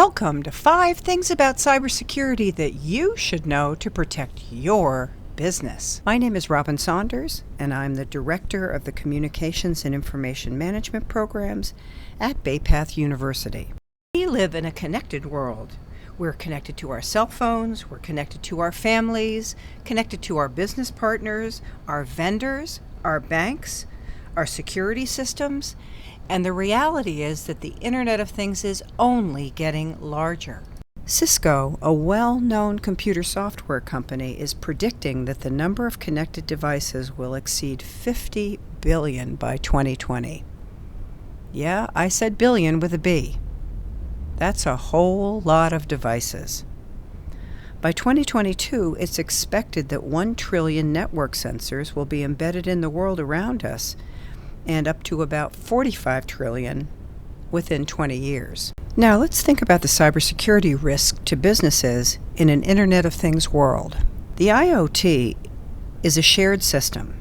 Welcome to 5 things about cybersecurity that you should know to protect your business. My name is Robin Saunders, and I'm the Director of the Communications and Information Management Programs at Bay Path University. We live in a connected world. We're connected to our cell phones, we're connected to our families, connected to our business partners, our vendors, our banks, our security systems, and the reality is that the Internet of Things is only getting larger. Cisco, a well-known computer software company, is predicting that the number of connected devices will exceed 50 billion by 2020. Yeah, I said billion with a B. That's a whole lot of devices. By 2022, it's expected that 1 trillion network sensors will be embedded in the world around us, and up to about 45 trillion within 20 years. Now let's think about the cybersecurity risk to businesses in an Internet of Things world. The IoT is a shared system,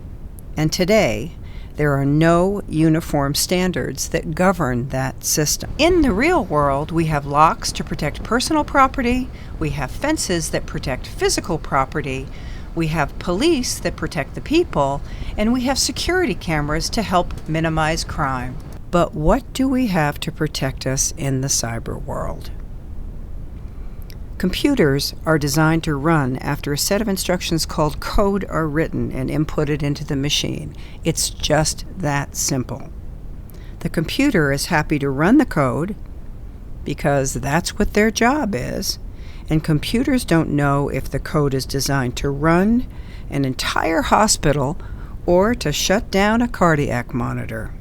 and today there are no uniform standards that govern that system. In the real world, we have locks to protect personal property, we have fences that protect physical property, we have police that protect the people, and we have security cameras to help minimize crime. But what do we have to protect us in the cyber world? Computers are designed to run after a set of instructions called code are written and inputted into the machine. It's just that simple. The computer is happy to run the code because that's what their job is, and computers don't know if the code is designed to run an entire hospital or to shut down a cardiac monitor.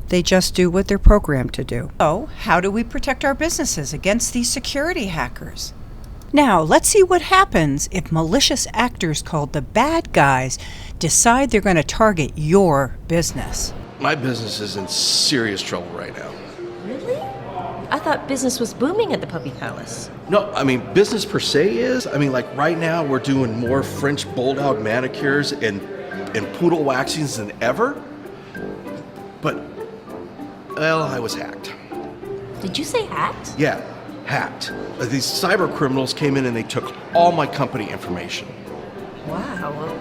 They just do what they're programmed to do. So, how do we protect our businesses against these security hackers? Now, let's see what happens if malicious actors called the bad guys decide they're going to target your business. My business is in serious trouble right now. Really? I thought business was booming at the Puppy Palace. No, I mean, business per se is. I mean, like right now we're doing more French Bulldog manicures and poodle waxings than ever. But, well, I was hacked. Did you say hacked? Yeah, hacked. These cyber criminals came in and they took all my company information. Wow, well,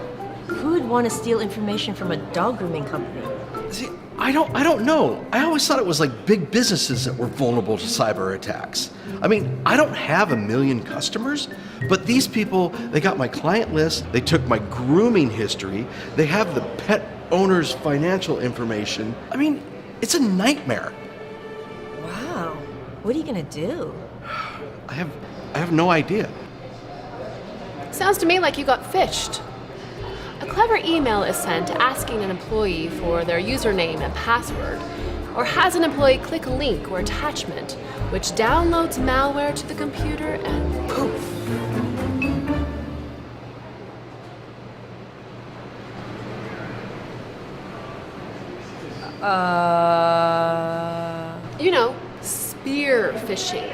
who would want to steal information from a dog grooming company? See, I don't know. I always thought it was like big businesses that were vulnerable to cyber attacks. I mean, I don't have 1 million customers, but these people, they got my client list, they took my grooming history, they have the pet owner's financial information. I mean, it's a nightmare. Wow, what are you gonna do? I have no idea. Sounds to me like you got phished. A clever email is sent asking an employee for their username and password, or has an employee click a link or attachment, which downloads malware to the computer and poof. You know, spear phishing.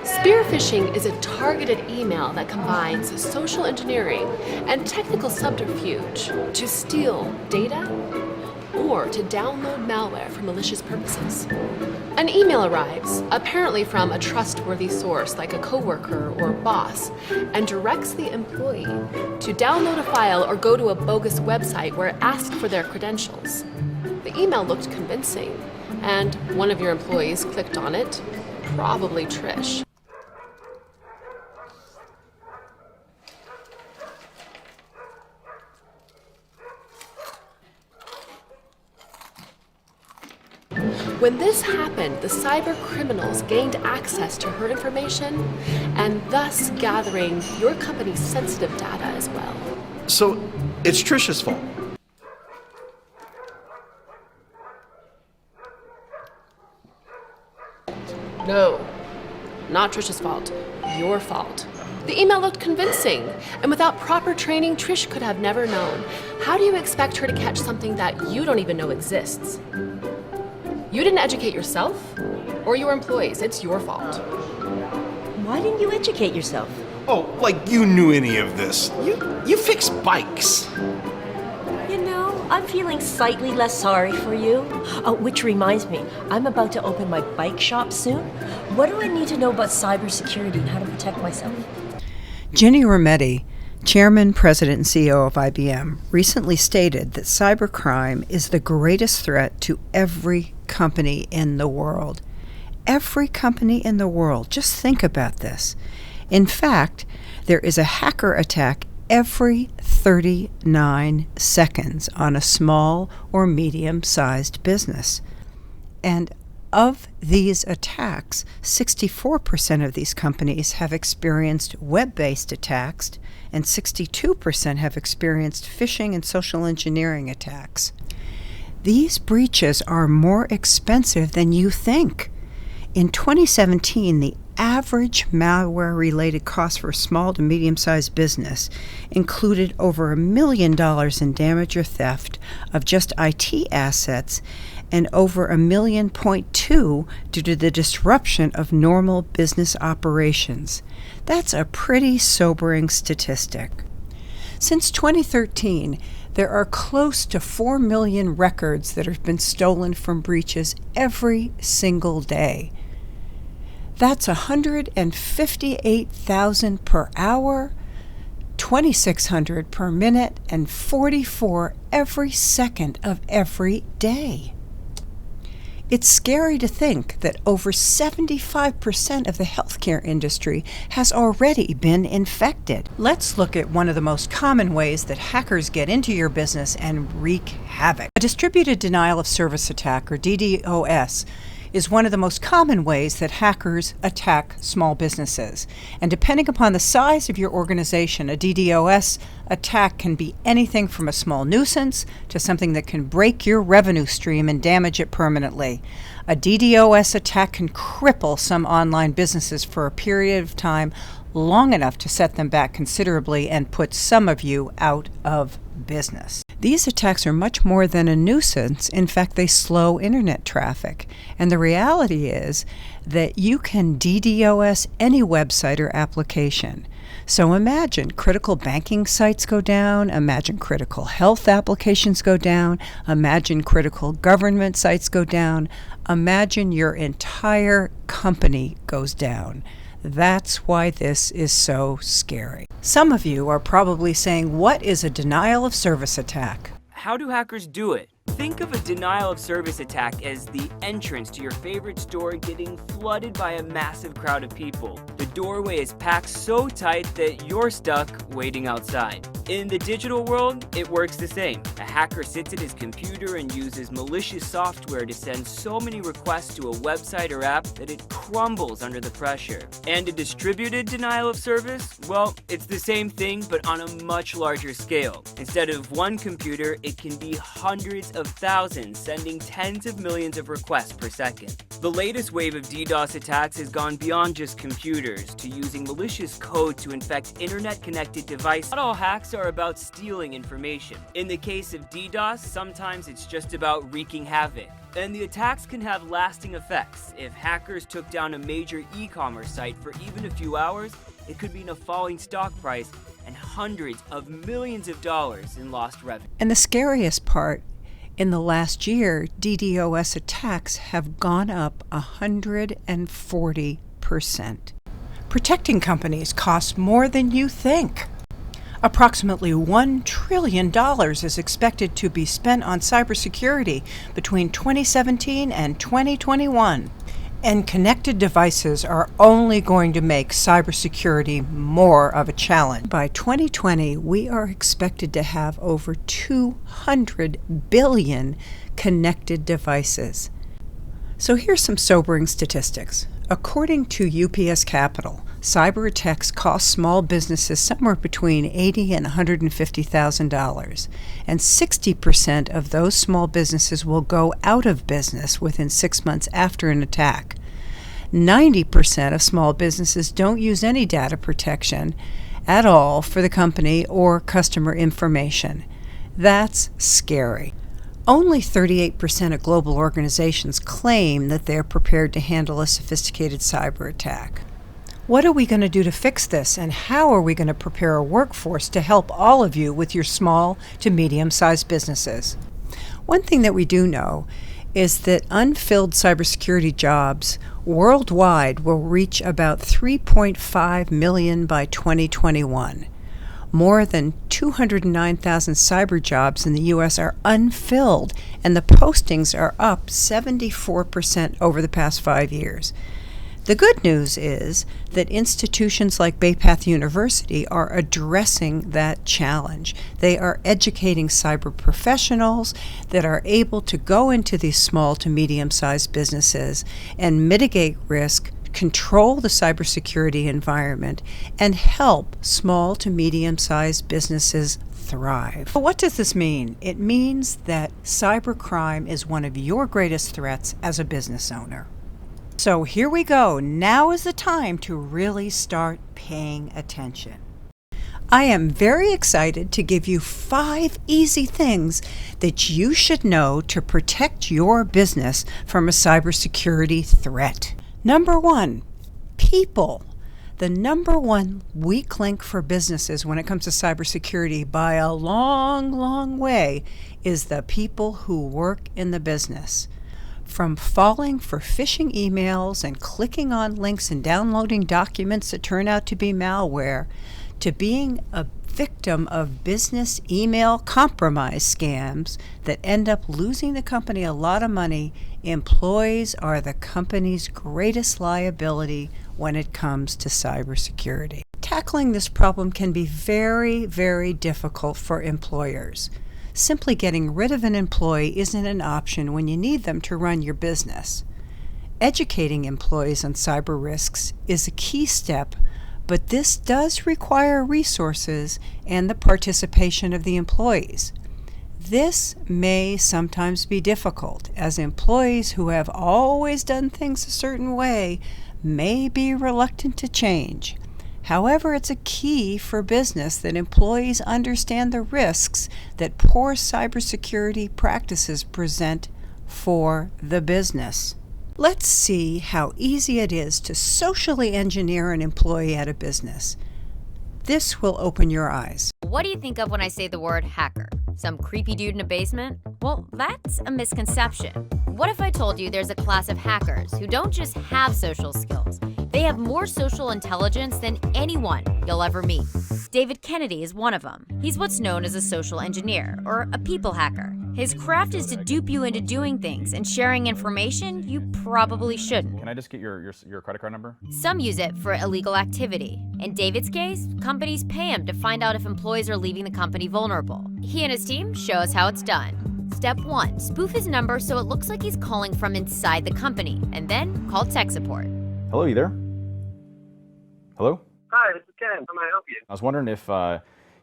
Spear phishing is a targeted email that combines social engineering and technical subterfuge to steal data or to download malware for malicious purposes. An email arrives, apparently from a trustworthy source like a coworker or boss, and directs the employee to download a file or go to a bogus website where it asks for their credentials. The email looked convincing, and one of your employees clicked on it, probably Trish. When this happened, the cyber criminals gained access to her information and thus gathering your company's sensitive data as well. So, it's Trisha's fault. No, not Trish's fault. Your fault. The email looked convincing, and without proper training, Trish could have never known. How do you expect her to catch something that you don't even know exists? You didn't educate yourself or your employees. It's your fault. Why didn't you educate yourself? Oh, like you knew any of this. You fix bikes. You know, I'm feeling slightly less sorry for you. Which reminds me, I'm about to open my bike shop soon. What do I need to know about cybersecurity and how to protect myself? Ginny Rometty, Chairman, President, and CEO of IBM, recently stated that cybercrime is the greatest threat to every company in the world. Every company in the world. Just think about this. In fact, there is a hacker attack every 39 seconds on a small or medium-sized business. And of these attacks, 64% of these companies have experienced web-based attacks, and 62% have experienced phishing and social engineering attacks. These breaches are more expensive than you think. In 2017, the average malware-related cost for a small to medium-sized business included over $1 million in damage or theft of just IT assets and over $1.2 million due to the disruption of normal business operations. That's a pretty sobering statistic. Since 2013, there are close to 4 million records that have been stolen from breaches every single day. That's 158,000 per hour, 2,600 per minute, and 44 every second of every day. It's scary to think that over 75% of the healthcare industry has already been infected. Let's look at one of the most common ways that hackers get into your business and wreak havoc. A distributed denial of service attack, or DDoS, is one of the most common ways that hackers attack small businesses. And depending upon the size of your organization, a DDoS attack can be anything from a small nuisance to something that can break your revenue stream and damage it permanently. A DDoS attack can cripple some online businesses for a period of time long enough to set them back considerably and put some of you out of business. These attacks are much more than a nuisance. In fact, they slow internet traffic. And the reality is that you can DDoS any website or application. So imagine critical banking sites go down, imagine critical health applications go down, imagine critical government sites go down, imagine your entire company goes down. That's why this is so scary. Some of you are probably saying, what is a denial of service attack? How do hackers do it? Think of a denial of service attack as the entrance to your favorite store getting flooded by a massive crowd of people. The doorway is packed so tight that you're stuck waiting outside. In the digital world, it works the same. A hacker sits at his computer and uses malicious software to send so many requests to a website or app that it crumbles under the pressure. And a distributed denial of service? Well, it's the same thing, but on a much larger scale. Instead of one computer, it can be hundreds of thousands, sending tens of millions of requests per second. The latest wave of DDoS attacks has gone beyond just computers to using malicious code to infect internet-connected devices. Not all hacks are about stealing information. In the case of DDoS, sometimes it's just about wreaking havoc. And the attacks can have lasting effects. If hackers took down a major e-commerce site for even a few hours, it could mean a falling stock price and hundreds of millions of dollars in lost revenue. And the scariest part, in the last year, DDoS attacks have gone up 140%. Protecting companies costs more than you think. Approximately $1 trillion is expected to be spent on cybersecurity between 2017 and 2021. And connected devices are only going to make cybersecurity more of a challenge. By 2020, we are expected to have over 200 billion connected devices. So here's some sobering statistics. According to UPS Capital, cyber attacks cost small businesses somewhere between $80,000 and $150,000, and 60% of those small businesses will go out of business within 6 months after an attack. 90% of small businesses don't use any data protection at all for the company or customer information. That's scary. Only 38% of global organizations claim that they're prepared to handle a sophisticated cyber attack. What are we going to do to fix this, and how are we going to prepare a workforce to help all of you with your small to medium-sized businesses? One thing that we do know is that unfilled cybersecurity jobs worldwide will reach about 3.5 million by 2021. More than 209,000 cyber jobs in the U.S. are unfilled, and the postings are up 74% over the past 5 years. The good news is that institutions like Bay Path University are addressing that challenge. They are educating cyber professionals that are able to go into these small to medium-sized businesses and mitigate risk, control the cybersecurity environment, and help small to medium-sized businesses thrive. What does this mean? It means that cybercrime is one of your greatest threats as a business owner. So here we go. Now is the time to really start paying attention. I am very excited to give you 5 easy things that you should know to protect your business from a cybersecurity threat. Number 1, people. The number 1 weak link for businesses when it comes to cybersecurity by a long, long way is the people who work in the business. From falling for phishing emails and clicking on links and downloading documents that turn out to be malware, to being a victim of business email compromise scams that end up losing the company a lot of money, employees are the company's greatest liability when it comes to cybersecurity. Tackling this problem can be very, very difficult for employers. Simply getting rid of an employee isn't an option when you need them to run your business. Educating employees on cyber risks is a key step, but this does require resources and the participation of the employees. This may sometimes be difficult, as employees who have always done things a certain way may be reluctant to change. However, it's a key for business that employees understand the risks that poor cybersecurity practices present for the business. Let's see how easy it is to socially engineer an employee at a business. This will open your eyes. What do you think of when I say the word hacker? Some creepy dude in a basement? Well, that's a misconception. What if I told you there's a class of hackers who don't just have social skills? They have more social intelligence than anyone you'll ever meet. David Kennedy is one of them. He's what's known as a social engineer, or a people hacker. His craft is to dupe you into doing things and sharing information you probably shouldn't. Can I just get your credit card number? Some use it for illegal activity. In David's case, companies pay him to find out if employees are leaving the company vulnerable. He and his team show us how it's done. Step 1, spoof his number so it looks like he's calling from inside the company, and then call tech support. Hello, you there? Hello? Hi, this is Ken. How may I help you? I was wondering if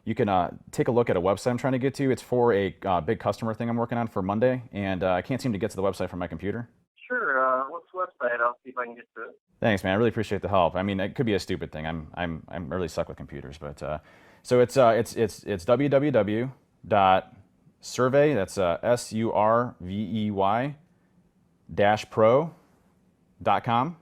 you can take a look at a website I'm trying to get to. It's for a big customer thing I'm working on for Monday, and I can't seem to get to the website from my computer. Sure. What's the website? I'll see if I can get to it. Thanks, man. I really appreciate the help. I mean, it could be a stupid thing. I'm really stuck with computers, but so it's www.survey. That's SURVEY -pro.com.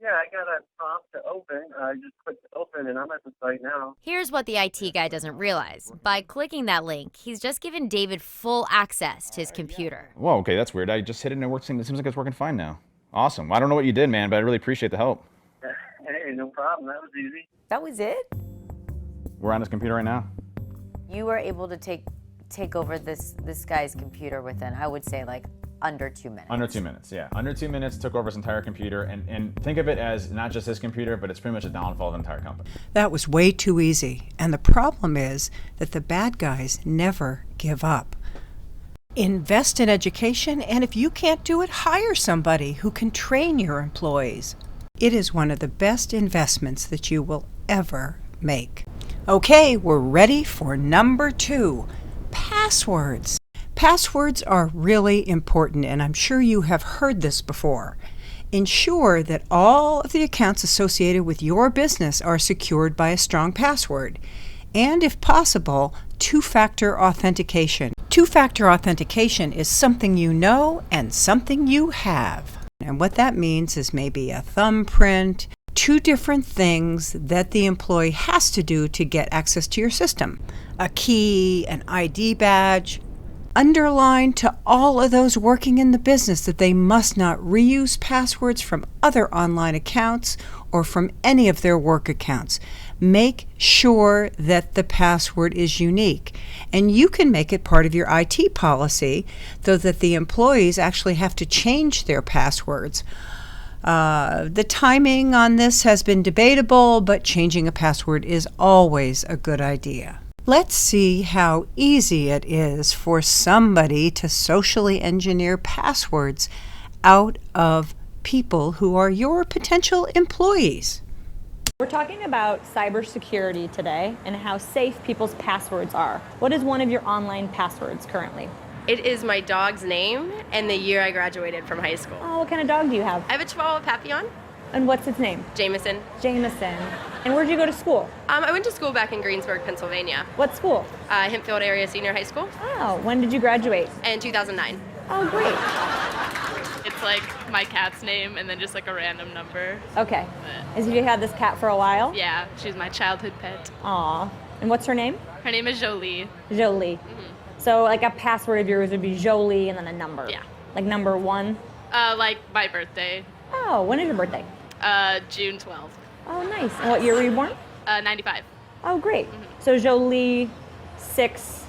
Yeah, I got a prompt to open. I just clicked open, and I'm at the site now. Here's what the IT guy doesn't realize. By clicking that link, he's just given David full access to his computer. Whoa, okay, that's weird. I just hit it and it works. It seems like it's working fine now. Awesome. I don't know what you did, man, but I really appreciate the help. Hey, no problem. That was easy. That was it? We're on this computer right now. You were able to take over this guy's computer within, I would say, like under 2 minutes. Under 2 minutes, yeah. Under 2 minutes, took over his entire computer, and think of it as not just his computer, but it's pretty much a downfall of the entire company. That was way too easy, and the problem is that the bad guys never give up. Invest in education, and if you can't do it, hire somebody who can train your employees. It is one of the best investments that you will ever make. Okay, we're ready for number 2, passwords. Passwords are really important, and I'm sure you have heard this before. Ensure that all of the accounts associated with your business are secured by a strong password, and if possible, two-factor authentication. Two-factor authentication is something you know and something you have. And what that means is maybe a thumbprint, Two different things that the employee has to do to get access to your system. A key, an ID badge. Underline to all of those working in the business that they must not reuse passwords from other online accounts or from any of their work accounts. Make sure that the password is unique. And you can make it part of your IT policy, though that the employees actually have to change their passwords. The timing on this has been debatable, but changing a password is always a good idea. Let's see how easy it is for somebody to socially engineer passwords out of people who are your potential employees. We're talking about cybersecurity today and how safe people's passwords are. What is one of your online passwords currently? It is my dog's name and the year I graduated from high school. Oh, what kind of dog do you have? I have a Chihuahua Papillon. And what's its name? Jameson. Jameson. And where'd you go to school? I went to school back in Greensburg, Pennsylvania. What school? Hempfield Area Senior High School. Oh, when did you graduate? In 2009. Oh, great. It's like my cat's name and then just like a random number. Okay. Have you had this cat for a while? Yeah, she's my childhood pet. Aw. And what's her name? Her name is Jolie. Jolie. So like a password of yours would be Jolie and then a number. Yeah. Like number 1? Like my birthday. Oh, when is your birthday? June 12th. Oh, nice. And what year were you born? 95. Oh, great. So Jolie, 6,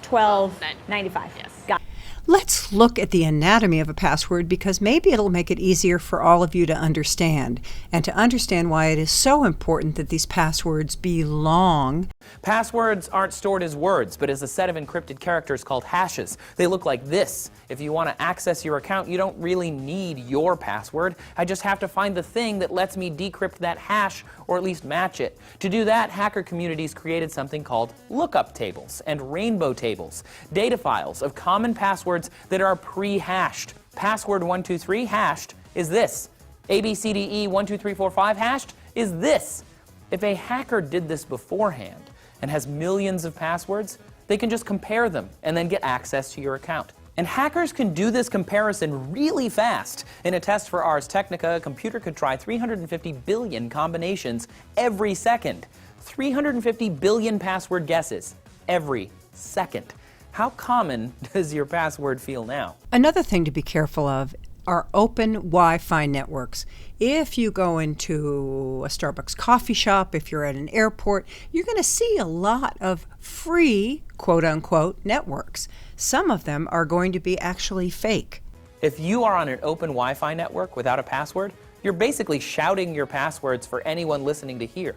12, 95. Yes. Got it. Let's look at the anatomy of a password because maybe it'll make it easier for all of you to understand and to understand why it is so important that these passwords be long. Passwords aren't stored as words, but as a set of encrypted characters called hashes. They look like this. If you want to access your account, you don't really need your password. I just have to find the thing that lets me decrypt that hash, or at least match it. To do that, hacker communities created something called lookup tables and rainbow tables, data files of common passwords that are pre-hashed. Password 123 hashed is this. ABCDE 12345 hashed is this. If a hacker did this beforehand and has millions of passwords, they can just compare them and then get access to your account. And hackers can do this comparison really fast. In a test for Ars Technica, a computer could try 350 billion combinations every second. 350 billion password guesses every second. How common does your password feel now? Another thing to be careful of are open Wi-Fi networks. If you go into a Starbucks coffee shop, if you're at an airport, you're going to see a lot of free, quote-unquote, networks. Some of them are going to be actually fake. If you are on an open Wi-Fi network without a password, you're basically shouting your passwords for anyone listening to hear.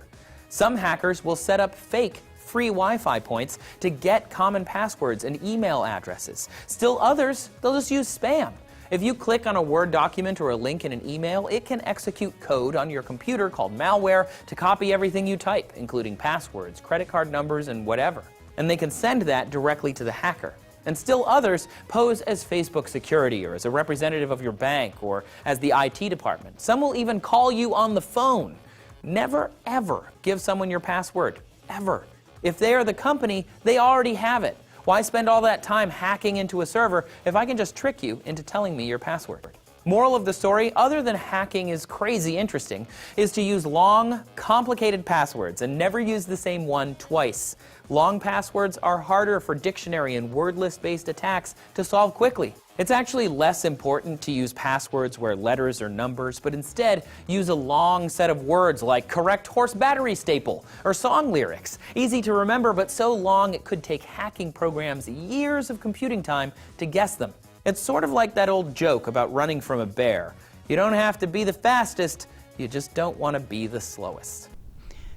Some hackers will set up fake free Wi-Fi points to get common passwords and email addresses. Still others, they'll just use spam. If you click on a Word document or a link in an email, it can execute code on your computer called malware to copy everything you type, including passwords, credit card numbers, and whatever. And they can send that directly to the hacker. And still others pose as Facebook security or as a representative of your bank or as the IT department. Some will even call you on the phone. Never, ever give someone your password, ever. If they are the company, they already have it. Why spend all that time hacking into a server if I can just trick you into telling me your password? Moral of the story, other than hacking is crazy interesting, is to use long, complicated passwords and never use the same one twice. Long passwords are harder for dictionary and word list-based attacks to solve quickly. It's actually less important to use passwords where letters or numbers, but instead use a long set of words like correct horse battery staple or song lyrics. Easy to remember, but so long it could take hacking programs years of computing time to guess them. It's sort of like that old joke about running from a bear. You don't have to be the fastest, you just don't want to be the slowest.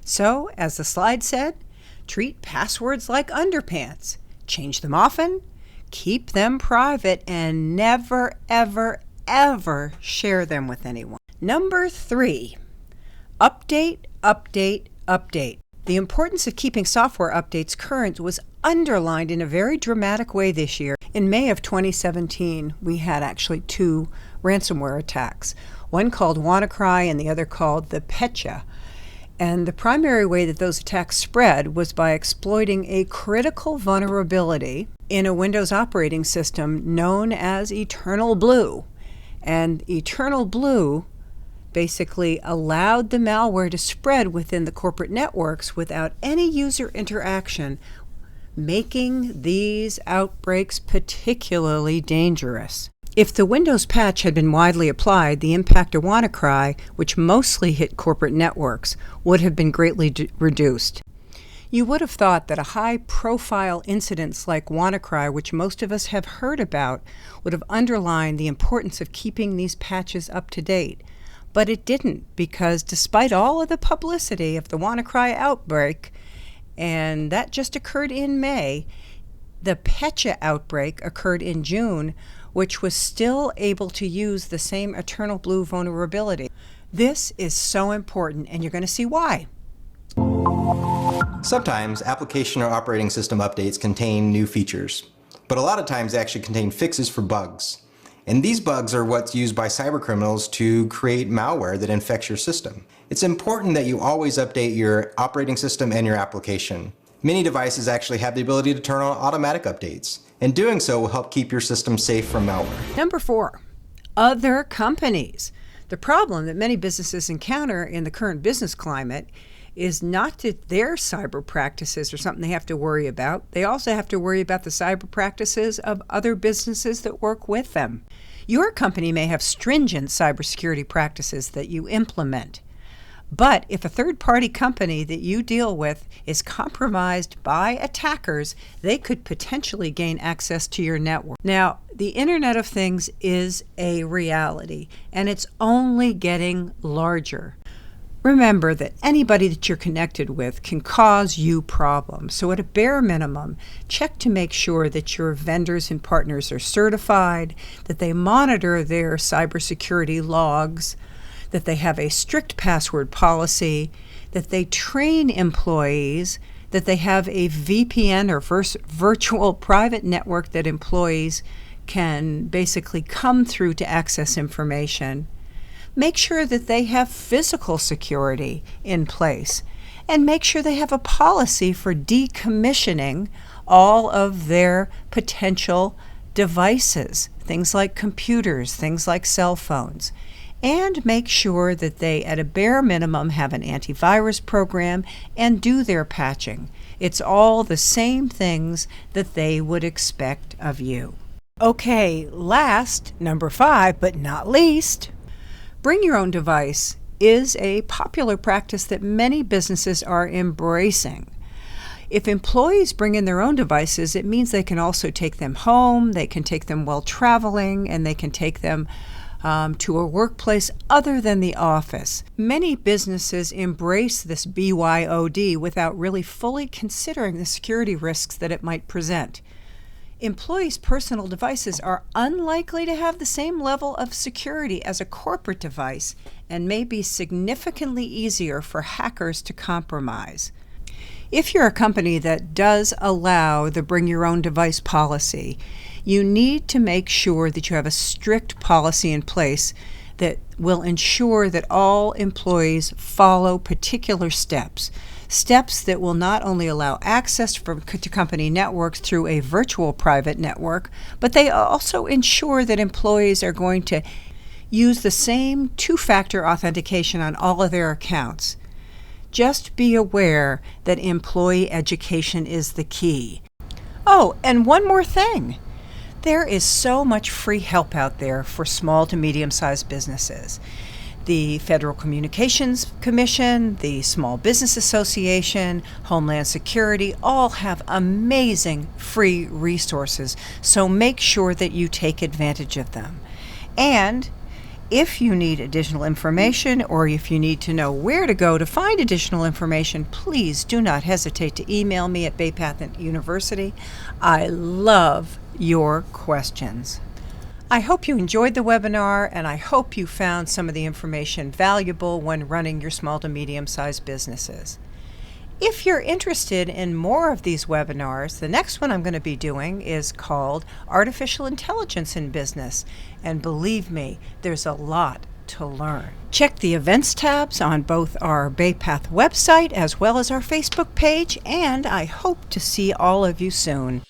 So, as the slide said, treat passwords like underpants. Change them often, keep them private, and never, ever, ever share them with anyone. Number 3, update, update, update. The importance of keeping software updates current was underlined in a very dramatic way this year. In May of 2017, we had actually 2 ransomware attacks, one called WannaCry and the other called the Petya. And the primary way that those attacks spread was by exploiting a critical vulnerability in a Windows operating system known as Eternal Blue. And Eternal Blue basically allowed the malware to spread within the corporate networks without any user interaction, making these outbreaks particularly dangerous. If the Windows patch had been widely applied, the impact of WannaCry, which mostly hit corporate networks, would have been greatly reduced. You would have thought that a high-profile incident like WannaCry, which most of us have heard about, would have underlined the importance of keeping these patches up to date. But it didn't, because despite all of the publicity of the WannaCry outbreak, and that just occurred in May, the Petya outbreak occurred in June, which was still able to use the same Eternal Blue vulnerability. This is so important, and you're going to see why. Sometimes application or operating system updates contain new features, but a lot of times they actually contain fixes for bugs. And these bugs are what's used by cybercriminals to create malware that infects your system. It's important that you always update your operating system and your application. Many devices actually have the ability to turn on automatic updates, and doing so will help keep your system safe from malware. Number 4, other companies. The problem that many businesses encounter in the current business climate is not that their cyber practices are something they have to worry about. They also have to worry about the cyber practices of other businesses that work with them. Your company may have stringent cybersecurity practices that you implement. But if a third-party company that you deal with is compromised by attackers, they could potentially gain access to your network. Now, the Internet of Things is a reality, and it's only getting larger. Remember that anybody that you're connected with can cause you problems. So at a bare minimum, check to make sure that your vendors and partners are certified, that they monitor their cybersecurity logs, that they have a strict password policy, that they train employees, that they have a VPN or virtual private network that employees can basically come through to access information. Make sure that they have physical security in place, and make sure they have a policy for decommissioning all of their potential devices, things like computers, things like cell phones. And make sure that they, at a bare minimum, have an antivirus program and do their patching. It's all the same things that they would expect of you. Okay, last, number 5, but not least, bring your own device is a popular practice that many businesses are embracing. If employees bring in their own devices, it means they can also take them home, they can take them while traveling, and they can take them to a workplace other than the office. Many businesses embrace this BYOD without really fully considering the security risks that it might present. Employees' personal devices are unlikely to have the same level of security as a corporate device and may be significantly easier for hackers to compromise. If you're a company that does allow the bring your own device policy, you need to make sure that you have a strict policy in place that will ensure that all employees follow particular steps that will not only allow access to company networks through a virtual private network, but they also ensure that employees are going to use the same two-factor authentication on all of their accounts. Just be aware that employee education is the key. Oh, and one more thing. There is so much free help out there for small to medium-sized businesses. The Federal Communications Commission, the Small Business Association, Homeland Security, all have amazing free resources, so make sure that you take advantage of them. And if you need additional information, or if you need to know where to go to find additional information, please do not hesitate to email me at Bay Path University. I love your questions. I hope you enjoyed the webinar, and I hope you found some of the information valuable when running your small to medium-sized businesses. If you're interested in more of these webinars, the next one I'm going to be doing is called Artificial Intelligence in Business, and believe me, there's a lot to learn. Check the events tabs on both our Bay Path website as well as our Facebook page, and I hope to see all of you soon.